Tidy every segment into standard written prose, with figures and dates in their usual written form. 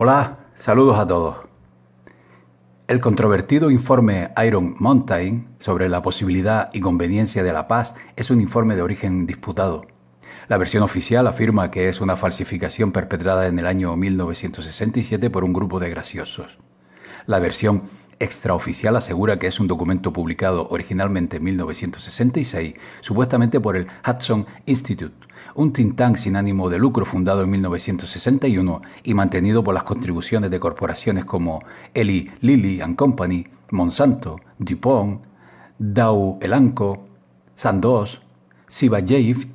Hola, saludos a todos. El controvertido informe Iron Mountain sobre la posibilidad y conveniencia de la paz es un informe de origen disputado. La versión oficial afirma que es una falsificación perpetrada en el año 1967 por un grupo de graciosos. La versión extraoficial asegura que es un documento publicado originalmente en 1966, supuestamente por el Hudson Institute, un think tank sin ánimo de lucro fundado en 1961 y mantenido por las contribuciones de corporaciones como Eli Lilly and Company, Monsanto, DuPont, Dow Elanco, Sandoz, Ciba-Geigy,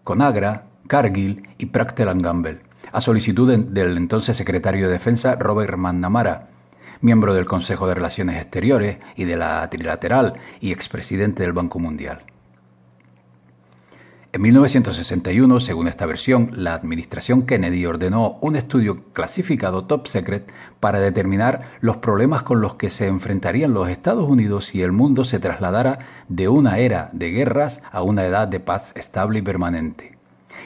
Conagra, Cargill y Procter & Gamble, a solicitud del entonces secretario de Defensa Robert McNamara, miembro del Consejo de Relaciones Exteriores y de la Trilateral y expresidente del Banco Mundial. En 1961, según esta versión, la administración Kennedy ordenó un estudio clasificado top secret para determinar los problemas con los que se enfrentarían los Estados Unidos si el mundo se trasladara de una era de guerras a una edad de paz estable y permanente.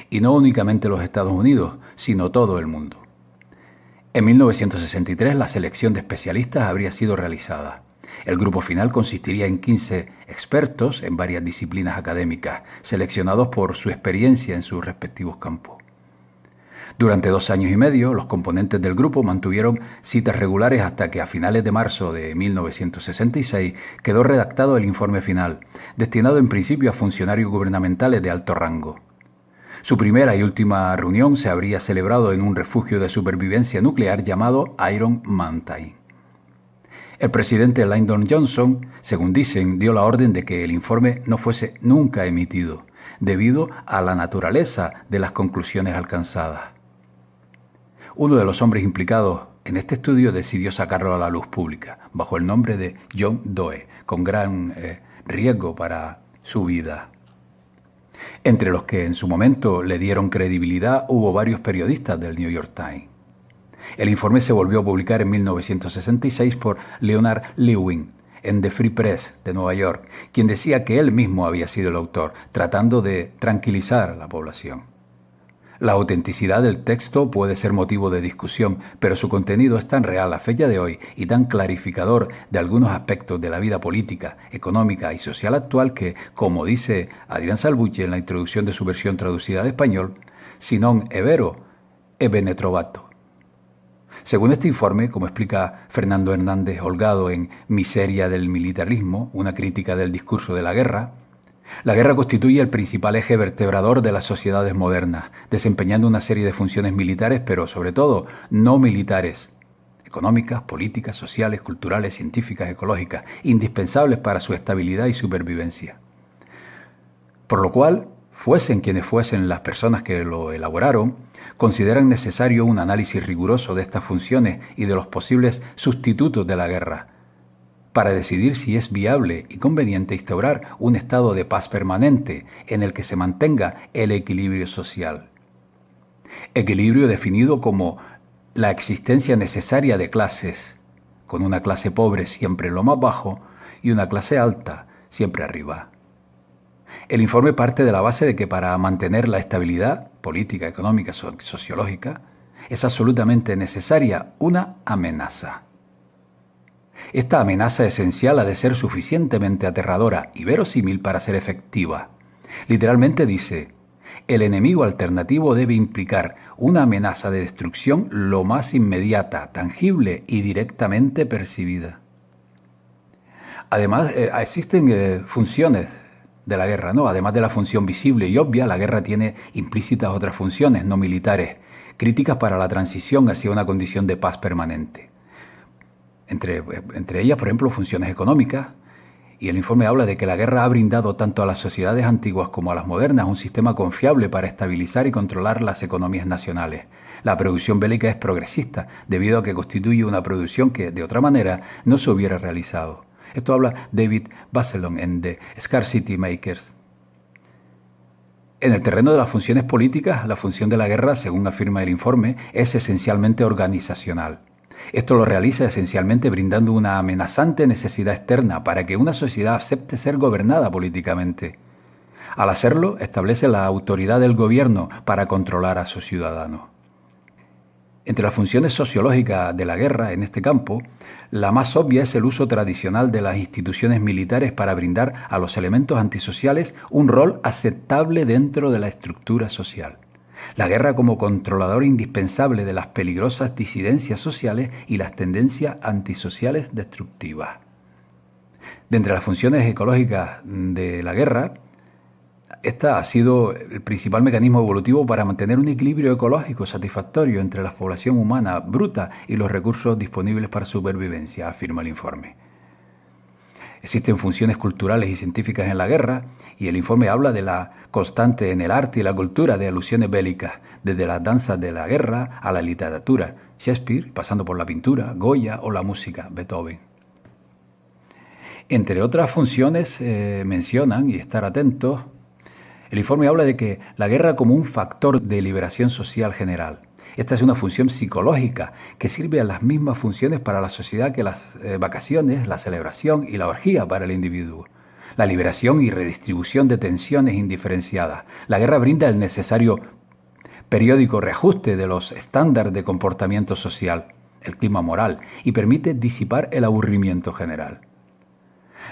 Y no únicamente los Estados Unidos, sino todo el mundo. En 1963 la selección de especialistas habría sido realizada. El grupo final consistiría en 15 expertos en varias disciplinas académicas, seleccionados por su experiencia en sus respectivos campos. Durante 2 años y medio, los componentes del grupo mantuvieron citas regulares hasta que a finales de marzo de 1966 quedó redactado el informe final, destinado en principio a funcionarios gubernamentales de alto rango. Su primera y última reunión se habría celebrado en un refugio de supervivencia nuclear llamado Iron Mountain. El presidente Lyndon Johnson, según dicen, dio la orden de que el informe no fuese nunca emitido, debido a la naturaleza de las conclusiones alcanzadas. Uno de los hombres implicados en este estudio decidió sacarlo a la luz pública, bajo el nombre de John Doe, con gran riesgo para su vida. Entre los que en su momento le dieron credibilidad hubo varios periodistas del New York Times. El informe se volvió a publicar en 1966 por Leonard Lewin en The Free Press de Nueva York, quien decía que él mismo había sido el autor, tratando de tranquilizar a la población. La autenticidad del texto puede ser motivo de discusión, pero su contenido es tan real a fecha de hoy y tan clarificador de algunos aspectos de la vida política, económica y social actual que, como dice Adrián Salvucci en la introducción de su versión traducida al español, si non è vero, è bene trovato. Según este informe, como explica Fernando Hernández Holgado en Miseria del militarismo, una crítica del discurso de la guerra constituye el principal eje vertebrador de las sociedades modernas, desempeñando una serie de funciones militares, pero sobre todo no militares, económicas, políticas, sociales, culturales, científicas, ecológicas, indispensables para su estabilidad y supervivencia. Por lo cual, fuesen quienes fuesen las personas que lo elaboraron, consideran necesario un análisis riguroso de estas funciones y de los posibles sustitutos de la guerra, para decidir si es viable y conveniente instaurar un estado de paz permanente en el que se mantenga el equilibrio social. Equilibrio definido como la existencia necesaria de clases, con una clase pobre siempre en lo más bajo y una clase alta siempre arriba. El informe parte de la base de que para mantener la estabilidad política, económica, sociológica, es absolutamente necesaria una amenaza. Esta amenaza esencial ha de ser suficientemente aterradora y verosímil para ser efectiva. Literalmente dice, el enemigo alternativo debe implicar una amenaza de destrucción lo más inmediata, tangible y directamente percibida. Además, existen funciones de la guerra, ¿no? Además de la función visible y obvia, la guerra tiene implícitas otras funciones no militares, críticas para la transición hacia una condición de paz permanente. Entre ellas, por ejemplo, funciones económicas, y el informe habla de que la guerra ha brindado tanto a las sociedades antiguas como a las modernas un sistema confiable para estabilizar y controlar las economías nacionales. La producción bélica es progresista, debido a que constituye una producción que, de otra manera, no se hubiera realizado. Esto habla David Bazelon en The Scarcity Makers. En el terreno de las funciones políticas, la función de la guerra, según afirma el informe, es esencialmente organizacional. Esto lo realiza esencialmente brindando una amenazante necesidad externa para que una sociedad acepte ser gobernada políticamente. Al hacerlo, establece la autoridad del gobierno para controlar a sus ciudadanos. Entre las funciones sociológicas de la guerra en este campo, la más obvia es el uso tradicional de las instituciones militares para brindar a los elementos antisociales un rol aceptable dentro de la estructura social. La guerra como controlador indispensable de las peligrosas disidencias sociales y las tendencias antisociales destructivas. De entre las funciones ecológicas de la guerra, esta ha sido el principal mecanismo evolutivo para mantener un equilibrio ecológico satisfactorio entre la población humana bruta y los recursos disponibles para supervivencia, afirma el informe. Existen funciones culturales y científicas en la guerra, y el informe habla de la constante en el arte y la cultura de alusiones bélicas, desde las danzas de la guerra a la literatura, Shakespeare, pasando por la pintura, Goya o la música, Beethoven. Entre otras funciones mencionan, y estar atentos, el informe habla de que la guerra como un factor de liberación social general. Esta es una función psicológica que sirve a las mismas funciones para la sociedad que las vacaciones, la celebración y la orgía para el individuo. La liberación y redistribución de tensiones indiferenciadas. La guerra brinda el necesario periódico reajuste de los estándares de comportamiento social, el clima moral, y permite disipar el aburrimiento general.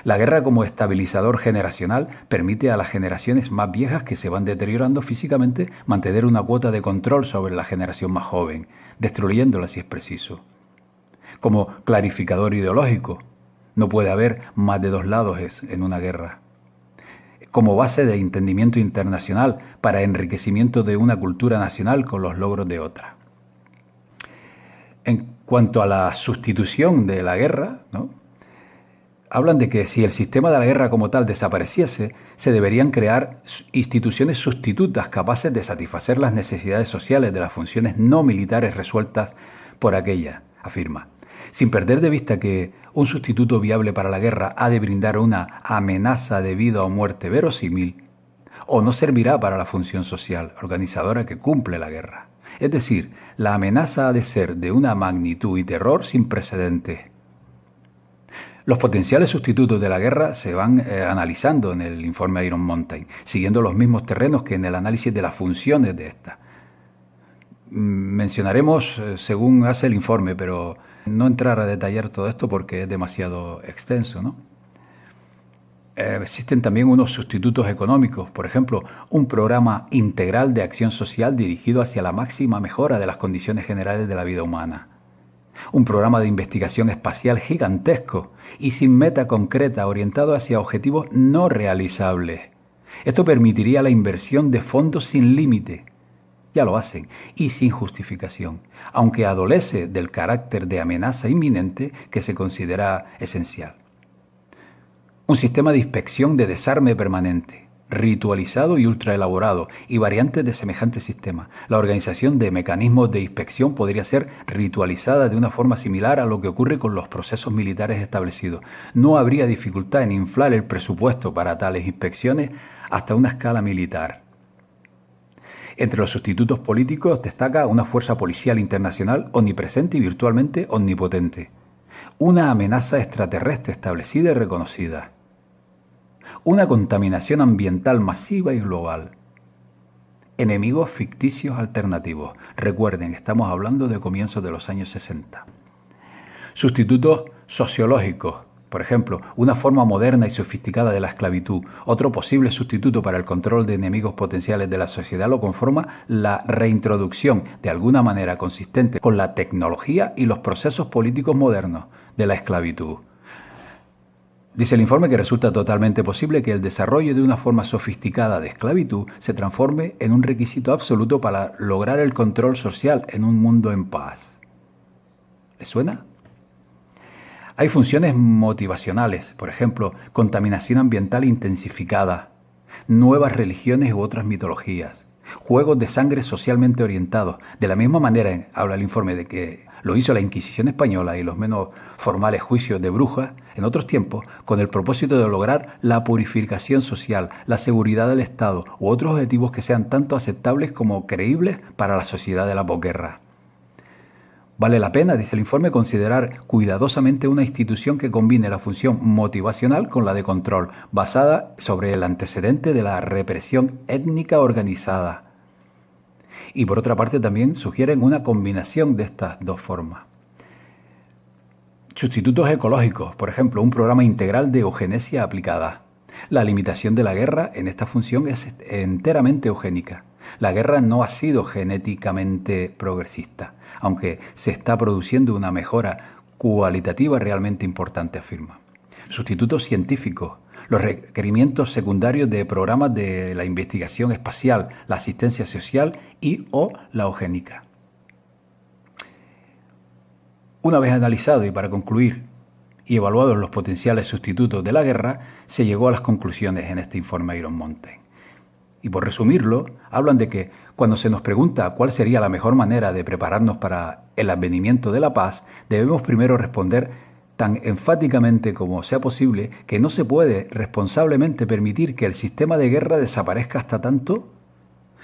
La guerra como estabilizador generacional permite a las generaciones más viejas que se van deteriorando físicamente mantener una cuota de control sobre la generación más joven, destruyéndola si es preciso. Como clarificador ideológico, no puede haber más de dos lados en una guerra. Como base de entendimiento internacional para enriquecimiento de una cultura nacional con los logros de otra. En cuanto a la sustitución de la guerra, ¿no?, hablan de que si el sistema de la guerra como tal desapareciese, se deberían crear instituciones sustitutas capaces de satisfacer las necesidades sociales de las funciones no militares resueltas por aquella, afirma. Sin perder de vista que un sustituto viable para la guerra ha de brindar una amenaza de vida o muerte verosímil, o no servirá para la función social organizadora que cumple la guerra. Es decir, la amenaza ha de ser de una magnitud y terror sin precedentes. Los potenciales sustitutos de la guerra se van analizando en el informe Iron Mountain, siguiendo los mismos terrenos que en el análisis de las funciones de esta. Mencionaremos según hace el informe, pero no entrar a detallar todo esto porque es demasiado extenso, ¿no? Existen también unos sustitutos económicos, por ejemplo, un programa integral de acción social dirigido hacia la máxima mejora de las condiciones generales de la vida humana. Un programa de investigación espacial gigantesco y sin meta concreta orientado hacia objetivos no realizables. Esto permitiría la inversión de fondos sin límite, ya lo hacen, y sin justificación, aunque adolece del carácter de amenaza inminente que se considera esencial. Un sistema de inspección de desarme permanente, ritualizado y ultraelaborado, y variantes de semejante sistema. La organización de mecanismos de inspección podría ser ritualizada de una forma similar a lo que ocurre con los procesos militares establecidos. No habría dificultad en inflar el presupuesto para tales inspecciones hasta una escala militar. Entre los sustitutos políticos destaca una fuerza policial internacional omnipresente y virtualmente omnipotente. Una amenaza extraterrestre establecida y reconocida. Una contaminación ambiental masiva y global. Enemigos ficticios alternativos. Recuerden, estamos hablando de comienzos de los años 60. Sustitutos sociológicos. Por ejemplo, una forma moderna y sofisticada de la esclavitud. Otro posible sustituto para el control de enemigos potenciales de la sociedad lo conforma la reintroducción, de alguna manera consistente con la tecnología y los procesos políticos modernos, de la esclavitud. Dice el informe que resulta totalmente posible que el desarrollo de una forma sofisticada de esclavitud se transforme en un requisito absoluto para lograr el control social en un mundo en paz. ¿Les suena? Hay funciones motivacionales, por ejemplo, contaminación ambiental intensificada, nuevas religiones u otras mitologías, juegos de sangre socialmente orientados. De la misma manera, habla el informe de que lo hizo la Inquisición española y los menos formales juicios de brujas en otros tiempos, con el propósito de lograr la purificación social, la seguridad del Estado u otros objetivos que sean tanto aceptables como creíbles para la sociedad de la posguerra. Vale la pena, dice el informe, considerar cuidadosamente una institución que combine la función motivacional con la de control, basada sobre el antecedente de la represión étnica organizada. Y por otra parte también sugieren una combinación de estas dos formas. Sustitutos ecológicos, por ejemplo, un programa integral de eugenesia aplicada. La limitación de la guerra en esta función es enteramente eugénica. La guerra no ha sido genéticamente progresista, aunque se está produciendo una mejora cualitativa realmente importante, afirma. Sustitutos científicos, los requerimientos secundarios de programas de la investigación espacial, la asistencia social y o la eugénica. Una vez analizado y para concluir y evaluados los potenciales sustitutos de la guerra, se llegó a las conclusiones en este informe Iron Mountain. Y por resumirlo, hablan de que cuando se nos pregunta cuál sería la mejor manera de prepararnos para el advenimiento de la paz, debemos primero responder tan enfáticamente como sea posible que no se puede responsablemente permitir que el sistema de guerra desaparezca hasta tanto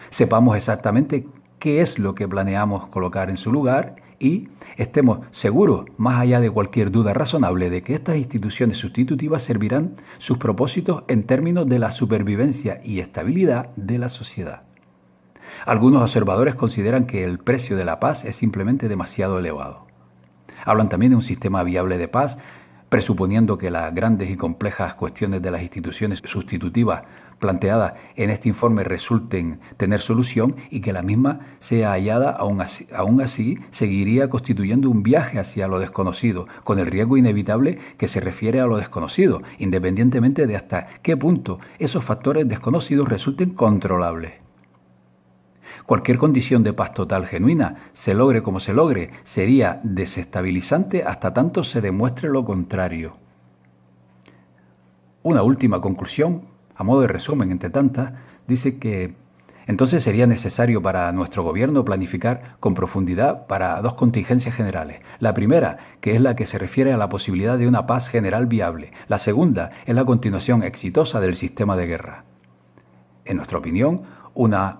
sepamos exactamente qué es lo que planeamos colocar en su lugar y estemos seguros, más allá de cualquier duda razonable, de que estas instituciones sustitutivas servirán sus propósitos en términos de la supervivencia y estabilidad de la sociedad. Algunos observadores consideran que el precio de la paz es simplemente demasiado elevado. Hablan también de un sistema viable de paz, presuponiendo que las grandes y complejas cuestiones de las instituciones sustitutivas planteadas en este informe resulten tener solución y que la misma sea hallada, aún así seguiría constituyendo un viaje hacia lo desconocido, con el riesgo inevitable que se refiere a lo desconocido, independientemente de hasta qué punto esos factores desconocidos resulten controlables. Cualquier condición de paz total genuina, se logre como se logre, sería desestabilizante hasta tanto se demuestre lo contrario. Una última conclusión, a modo de resumen entre tantas, dice que entonces sería necesario para nuestro gobierno planificar con profundidad para dos contingencias generales. La primera, que es la que se refiere a la posibilidad de una paz general viable. La segunda es la continuación exitosa del sistema de guerra. En nuestra opinión, una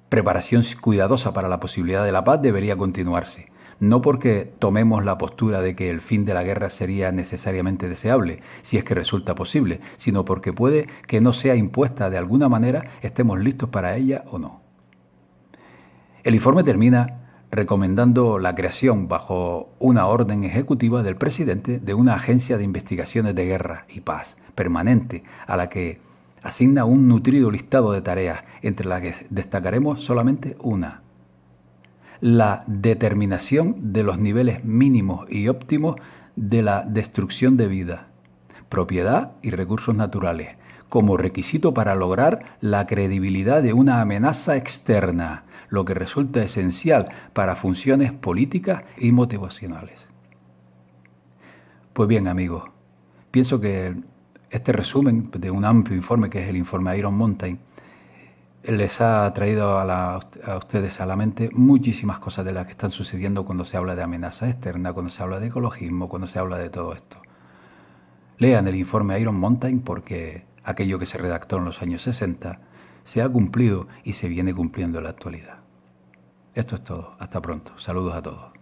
preparación cuidadosa para la posibilidad de la paz debería continuarse. No porque tomemos la postura de que el fin de la guerra sería necesariamente deseable, si es que resulta posible, sino porque puede que no sea impuesta de alguna manera, estemos listos para ella o no. El informe termina recomendando la creación, bajo una orden ejecutiva del presidente, de una agencia de investigaciones de guerra y paz permanente, a la que asigna un nutrido listado de tareas, entre las que destacaremos solamente una: la determinación de los niveles mínimos y óptimos de la destrucción de vida, propiedad y recursos naturales, como requisito para lograr la credibilidad de una amenaza externa, lo que resulta esencial para funciones políticas y motivacionales. Pues bien, amigos, pienso que este resumen de un amplio informe, que es el informe Iron Mountain, les ha traído a ustedes a la mente muchísimas cosas de las que están sucediendo cuando se habla de amenaza externa, cuando se habla de ecologismo, cuando se habla de todo esto. Lean el informe Iron Mountain porque aquello que se redactó en los años 60 se ha cumplido y se viene cumpliendo en la actualidad. Esto es todo. Hasta pronto. Saludos a todos.